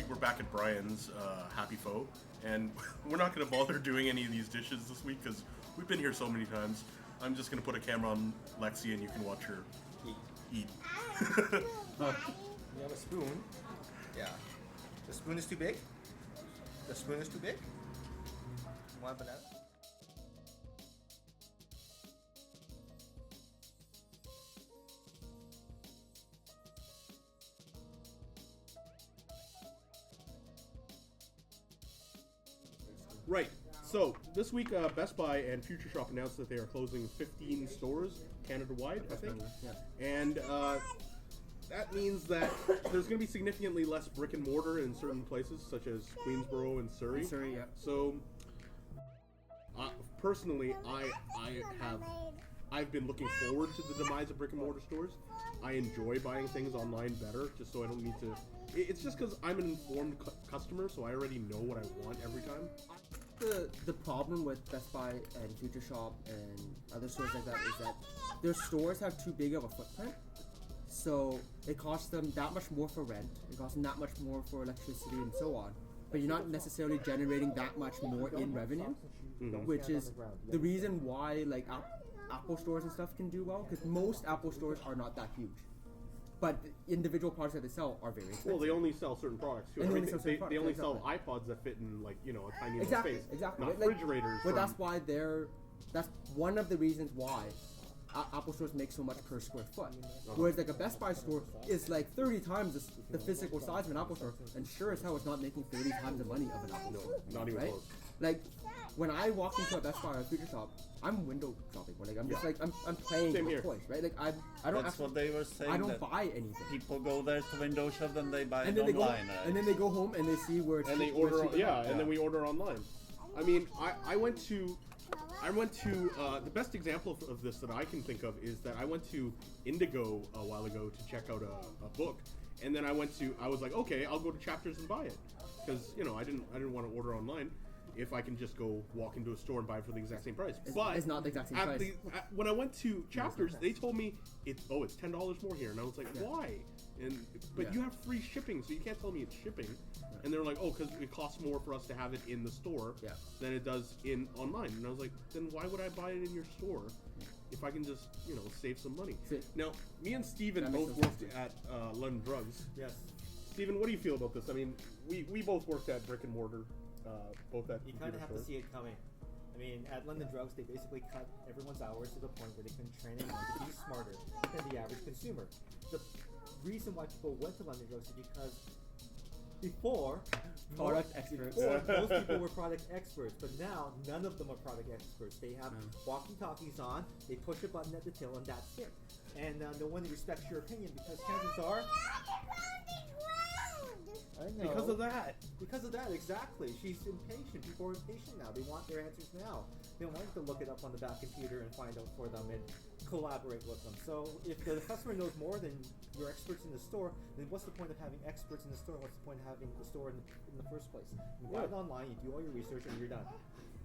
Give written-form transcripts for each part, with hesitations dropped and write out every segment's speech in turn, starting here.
week we're back at Brian's Happy Pho, and we're not going to bother doing any of these dishes this week because we've been here so many times. I'm just going to put a camera on Lexi and you can watch her eat. You have a spoon. Yeah. The spoon is too big? The spoon is too big? One banana? Right. So this week, Best Buy and Future Shop announced that they are closing 15 stores Canada-wide, I think. Yeah. And that means that there's going to be significantly less brick and mortar in certain places, such as Queensborough and Surrey. Surrey, yeah. So, personally, I've been looking forward to the demise of brick and mortar stores. I enjoy buying things online better, just so I don't need to. It's just because I'm an informed customer, so I already know what I want every time. The problem with Best Buy and Future Shop and other stores like that is that their stores have too big of a footprint. So it costs them that much more for rent, it costs them that much more for electricity and so on. But you're not necessarily generating that much more in revenue, which is the reason why like Apple stores and stuff can do well, because most Apple stores are not that huge. But the individual products that they sell are very expensive. Well, they only sell certain products too. And They only sell iPods that fit in like a tiny little space. Exactly. Not refrigerators. But that's why that's one of the reasons why Apple stores make so much per square foot. Whereas like a Best Buy store is like 30 times the physical size of an Apple store, and sure as hell it's not making 30 times the money of an Apple store. Not even right? close. Like when I walk into a Best Buy or a Future Shop, I'm window shopping. Like I'm just like I'm playing Same with here. toys, right? Like I don't. That's what they were saying. I don't that buy anything. People go there to window shop, then they buy And it then they go, online. Right? and then they go home and they see where it's And they where it's order, cheaper. and then we order online. I mean, I went to the best example of this that I can think of is that I went to Indigo a while ago to check out a book, and then I was like, okay, I'll go to Chapters and buy it, because I didn't want to order online if I can just go walk into a store and buy it for the exact same price. But it's not the exact same price. When I went to Chapters, they told me it's $10 more here, and I was like, why? But you have free shipping, so you can't tell me it's shipping. And they're like, because it costs more for us to have it in the store than it does in online. And I was like, then why would I buy it in your store if I can just save some money? Now, me and Steven both worked at London Drugs. Yes. Steven, what do you feel about this? I mean, we both worked at brick and mortar, both at You kind of have to see it coming. I mean, at London Drugs, they basically cut everyone's hours to the point where they can train anyone to be smarter than the average consumer. The reason why people went to London Drugs is because before, Product experts. most people were product experts, but now none of them are product experts. They have walkie-talkies on, they push a button at the till, and that's it. And no one respects your opinion because chances are... I know. Because of that, exactly. She's impatient. People are impatient now. They want their answers now. They don't want to look it up on the back computer and find out for them and collaborate with them. So if the customer knows more than your experts in the store, then what's the point of having experts in the store? What's the point of having the store in the first place? You buy it online, you do all your research, and you're done.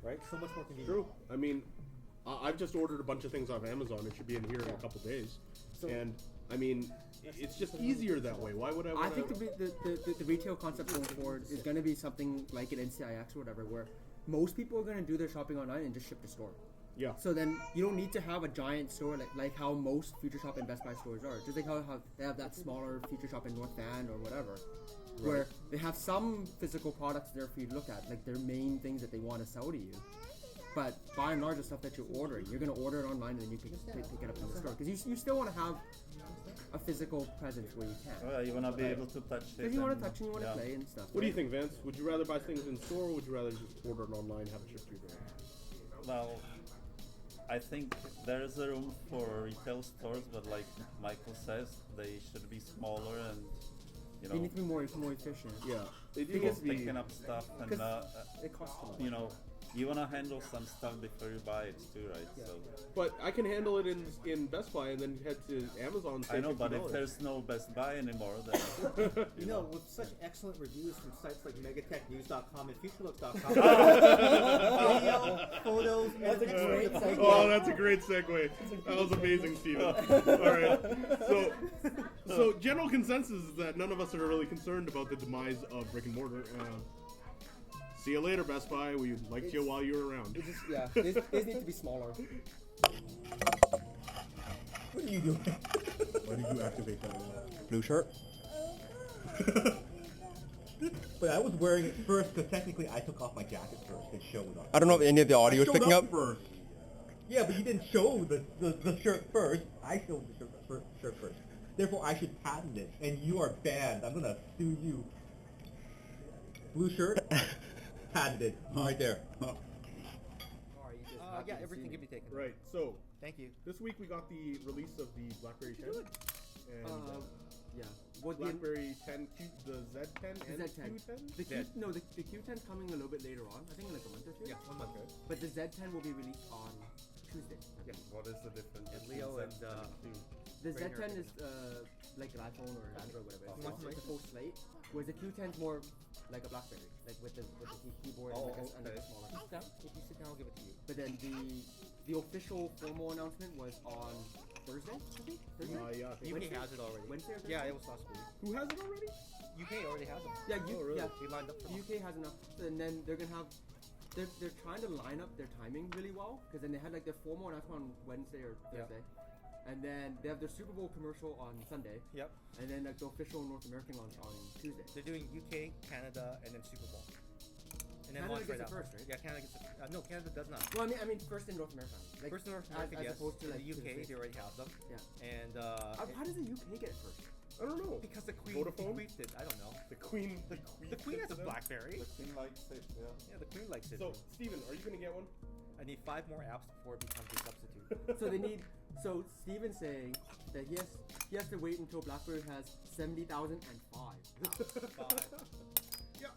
Right? So much more convenient. True. I mean, I've just ordered a bunch of things off Amazon. It should be in here in a couple days. And I mean, it's just easier that way. Why would I? I think the retail concept going forward is going to be something like an NCIX or whatever, where most people are going to do their shopping online and just ship to store. Yeah. So then you don't need to have a giant store like how most Future Shop and Best Buy stores are. Just like how they have that smaller Future Shop in North Van or whatever, where they have some physical products there for you to look at, like their main things that they want to sell to you. But by and large, the stuff that you're ordering, you're going to order it online and then you can pick it up in the store. Because you still want to have a physical presence where you can. Well, you want to be able to touch it. Because you want to touch and you want to play and stuff. What do you think, Vince? Would you rather buy things in store or would you rather just order it online and have it shipped to your door? Well, I think there is a room for retail stores, but like Michael says, they should be smaller and you need to be more efficient. Yeah, because picking up stuff and it costs too much. you wanna handle some stuff before you buy it too, right? Yeah. So But I can handle it in Best Buy and then head to Amazon. And I save know, but if $50. there's no Best Buy anymore, then You know, with such excellent reviews from sites like megatechnews.com and futurelooks.com, video, photos, That's a and great experts- segue. Oh, that's a great segue. That was amazing, Steven. All right. So general consensus is that none of us are really concerned about the demise of brick and mortar. See you later, Best Buy. We liked you while you were around. It's just, yeah, these need to be smaller. What are you doing? Why did you activate that? Blue shirt. But I was wearing it first because technically I took off my jacket first and showed up. I don't know if any of the audio is I showed picking up. first. Yeah, but you didn't show the shirt first. I showed the shirt first. Therefore, I should patent it, and you are banned. I'm gonna sue you. Blue shirt, patented, right there. Yeah, everything can be taken. Right. So Thank you. this week we got the release of the Blackberry 10 and Yeah. What the Blackberry 10 Q, the Z10 and Z10. Q10. The Q10 coming a little bit later on. I think in like a month or two. Yeah, 1 month. Okay. But the Z10 will be released on Tuesday. I believe. what is the difference? And between Leo and Z10 Q? The Right Z10 here. is like an iPhone or Android, whatever. It's Oh, like a full slate. Whereas the Q10 is more like a BlackBerry, like with the keyboard Oh, and like a okay. smaller. Sit down. If you sit down, I'll give it to you. But then the official formal announcement was on Thursday, I think. Thursday. Yeah. I think UK Wednesday. has it already. Wednesday or Thursday? Yeah, it was last week. Who has it already? UK already has them. Yeah, Oh, really? yeah. They lined up for The them. UK has enough, and then they're gonna have. They're trying to line up their timing really well because then they had like their formal announcement on Wednesday or Yeah. Thursday, and then they have their Super Bowl commercial on Sunday, Yep. and then like the official North American launch on Tuesday. They're doing UK, Canada, and then Super Bowl. And then Canada launch right gets it after. first, right? Yeah, Canada gets it. No, Canada does not. Well, I mean, first in North America. Like, First in North as- America, as yes. opposed to In like the to the UK, States. they already have them. Yeah. And How does the UK get it first? I don't know. because the Queen Vodafone? bequeathed it. I don't know. The Queen. The Queen has a them. BlackBerry. The Queen likes it, yeah. Yeah, the Queen likes it. So, Steven, are you gonna get one? I need 5 more apps before it becomes a substitute. So they need. So Steven's saying that he has to wait until BlackBerry has 70,005. Yeah,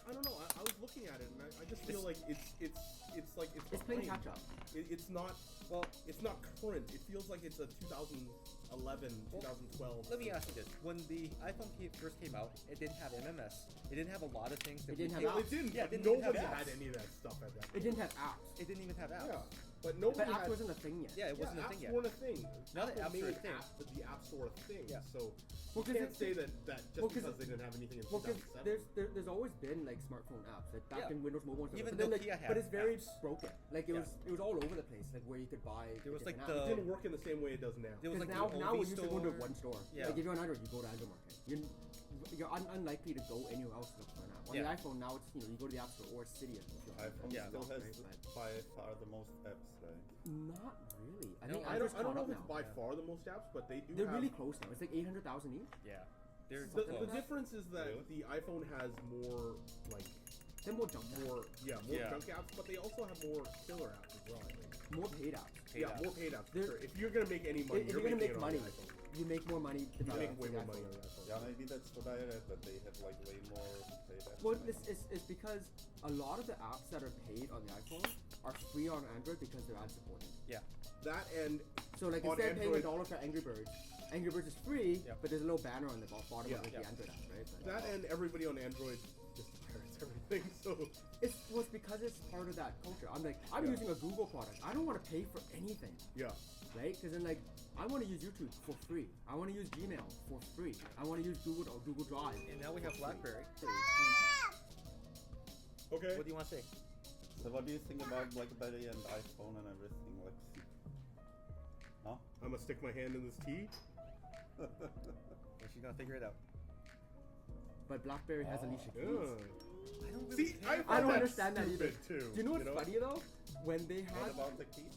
I don't know. I was looking at it and I just feel like it's It's playing behind. catch up. It's not. Well, it's not current. It feels like it's a 2011, 2012. Let me ask you this: when the iPhone first came out, it didn't have MMS. It didn't have a lot of things. That It didn't we- have Well, apps. it didn't. Yeah, but it didn't even nobody have had apps. any of that stuff at that It point. didn't have apps. It didn't even have apps. Yeah, but nobody But apps had. wasn't a thing yet. Yeah, it wasn't yeah, a thing apps yet. weren't a thing. Now that Apple apps are a made thing. the App Store a thing. Yeah. So Well, you 'cause can't it- say that just well, 'cause because they didn't have anything in Well, because 2007. there's always been like smartphone apps, like back Yeah. in Windows Mobile and stuff. Even but then, like, Nokia had but it's very apps. broken. Like it Yeah. was all over the place. Like where you could buy. There was, like, different It apps. didn't work in the same way it does now. There was Because like the now OV we're used to going to store. one store. Yeah. Like if you're on Android, you go to Android Market. You're unlikely to go anywhere else to look for an app. On Yeah. the iPhone now, it's you go to the App Store or it's Cydia. if you're on iPhone Yeah. still Android, has right? by far the most apps, right? But not really. I No, think I Android's don't know caught if up it's now. by far the most apps, but they do. They're have, really close now. It's like 800,000 each. Yeah. They're The close. difference is that Really? the iPhone has more like They're more junk apps. more Yeah. junk apps, but they also have more killer apps as well. I think. More paid apps. Paid Yeah, apps. more paid apps. For They're- sure. If you're gonna make any money, If you're you're gonna making make it money, on the iPhone. you make more money. You developing make way for more the money iPhone. on the iPhone. Yeah, maybe that's what I read, that they have like way more paid apps. Well, it's because a lot of the apps that are paid on the iPhone are free on Android because they're ad supported. Yeah. That and So like On instead of paying Android- $1 for Angry Birds is free, Yeah. but there's a little banner on the bottom Yeah. of like, Yeah. the Android app, right? But that and everybody on Android just pirates everything. So it's because it's part of that culture. I'm like, I'm Yeah. using a Google product. I don't want to pay for anything, yeah, right? Because then like, I want to use YouTube for free. I want to use Gmail for free. I want to use Google Drive. And now we have BlackBerry. okay. What do you want to say? So what do you think about BlackBerry and iPhone and everything, Lexi? Huh? I'm gonna stick my hand in this tea. And she's gonna figure it out. But BlackBerry has Alicia Keys. Yeah. I don't really See, care. I, I find don't that understand that either. stupid, Too, Do you know what's funny though? When they What had about the keys?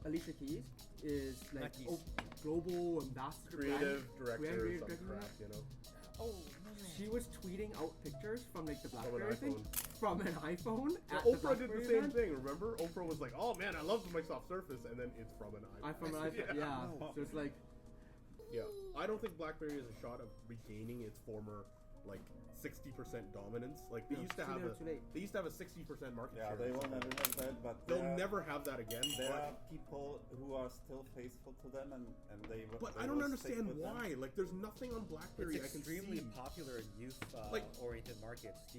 Alicia Keys is like Not Keys. global ambassador, Creative brand director or creative some director. crap, you know. Oh, She was tweeting out pictures from like the From BlackBerry an thing iPhone. from an iPhone. Yeah, at the Oprah did the BlackBerry same event. thing. Remember, Oprah was like, "Oh man, I love the Microsoft Surface," and then it's from an iPhone. From an iPhone, yeah. So it's like, Yeah, I don't think BlackBerry has a shot of regaining its former like 60% dominance. Like they No, used to too have little, too late. they used to have a 60% market Yeah, share. they or will something. never have that, but They'll there are- never have that again. There are people who are still faithful to them, and they. But they I don't will stick understand with them. why. Like, there's nothing on BlackBerry It's I can extremely see. popular in youth Like- oriented markets.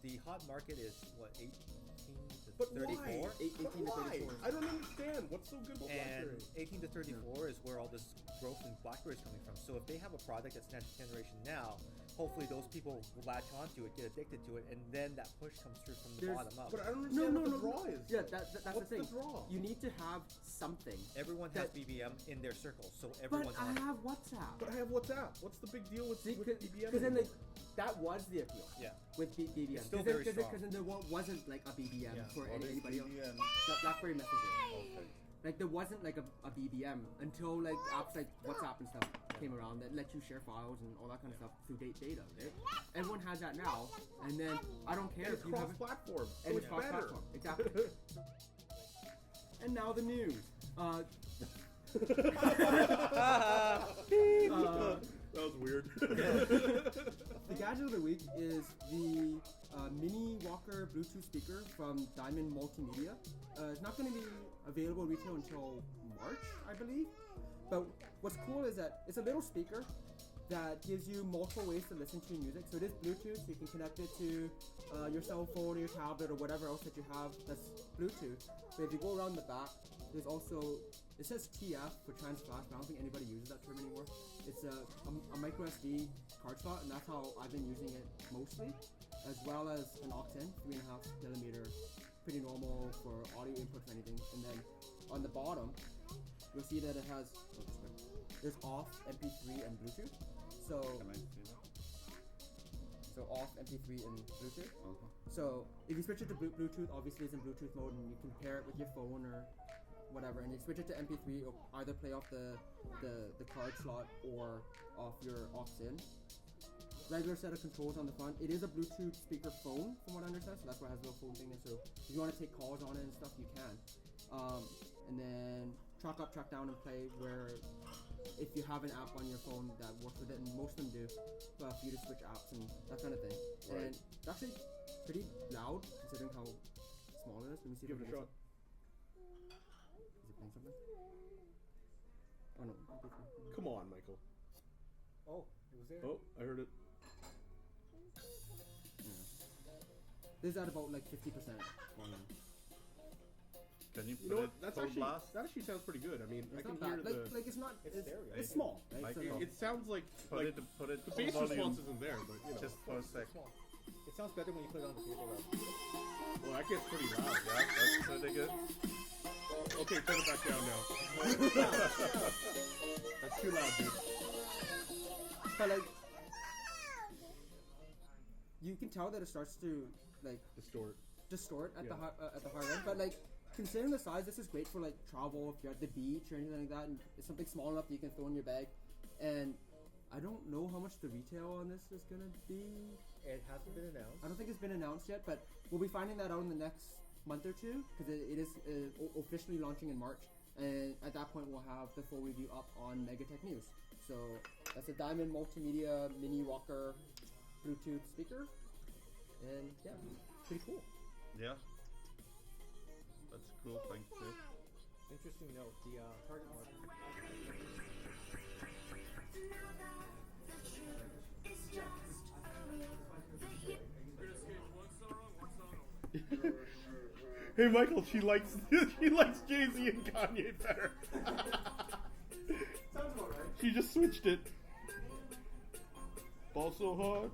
The hot market is what 18 to But 34. why? 18 But to why? 34. I don't understand. What's so good about And BlackBerry? 18 to 34 is where all this growth in BlackBerry is coming from. So if they have a product that's next generation now, hopefully those people will latch onto it, get addicted to it, and then that push comes through from the There's- bottom up. But I don't No, understand no, what no. the draw is. Yeah, that's What's the the thing. draw? You need to have something. Everyone has that- BBM in their circle, so But everyone's I on it. have WhatsApp. But I have WhatsApp. What's the big deal with BBM? Because then anymore? that was the appeal. Yeah. With BBM. It's still very strong. Because then there wasn't like a BBM Yeah. for What is anybody else. BBM? Blackberry Messenger. Okay. Like there wasn't like a BBM until like apps like WhatsApp and stuff came around that let you share files and all that kind of stuff through data. Right? Everyone has that now, and then I don't care And it's if you have cross-platform, so and it's better. cross-platform. Exactly. And now the news. That was weird. The gadget of the week is the Mini Walker Bluetooth speaker from Diamond Multimedia. It's not going to be available retail until March, I believe. But what's cool is that it's a little speaker that gives you multiple ways to listen to music. So it is Bluetooth, so you can connect it to your cell phone or your tablet or whatever else that you have that's Bluetooth. But if you go around the back, there's also, it says TF for trans flash, but I don't think anybody uses that term anymore. It's a micro SD card slot, and that's how I've been using it mostly, as well as an aux-in, 3.5mm, pretty normal for audio input for anything. And then on the bottom, you'll see that it has, there's off, MP3, and Bluetooth. So, Can I see that? so off, MP3, and Bluetooth. So if you switch it to Bluetooth, obviously it's in Bluetooth mode, and you can pair it with your phone or whatever. And you switch it to MP3, it'll either play off the card slot or off your aux-in. Regular set of controls on the front. It is a Bluetooth speaker phone, from what I understand, so that's why it has a little phone thing there. So if you want to take calls on it and stuff, you can. And then track up, track down, and play, where if you have an app on your phone that works with it, and most of them do, for you to switch apps and that kind of thing. Right. And it's actually pretty loud considering how small it is. Let me see Give if it a I shot. Is it playing something? Oh no. MP3. Come on, Michael. Oh, it was there. Oh, I heard it. This is at about like 50% volume. Can you You put know it what? That's full actually blast? that actually sounds pretty good. I mean, I It's can not hear bad. the. Like it's not. It's stereo. It's small, right? Like So, it- It sounds like Put it the full bass volume. response isn't there, but you know. Just for a sec. It sounds better when you put it on the table though. Well, that gets pretty loud. Yeah, that's pretty good. Okay, turn it back down now. That's too loud, dude. but like, you can tell that it starts to like Distort. at Yeah. the higher end. But like, considering the size, this is great for like travel if you're at the beach or anything like that, and it's something small enough that you can throw in your bag. And I don't know how much the retail on this is gonna be. It hasn't been announced. I don't think it's been announced yet, but we'll be finding that out in the next month or two, because it is officially launching in March, and at that point we'll have the full review up on Megatech News. So that's a Diamond Multimedia Mini Walker Bluetooth speaker, and yeah, pretty cool. Yeah. That's cool, thank you. Interesting note, the target market. Hey, Michael, she likes Jay-Z and Kanye better. Sounds about right. She just switched it. Ball so hard.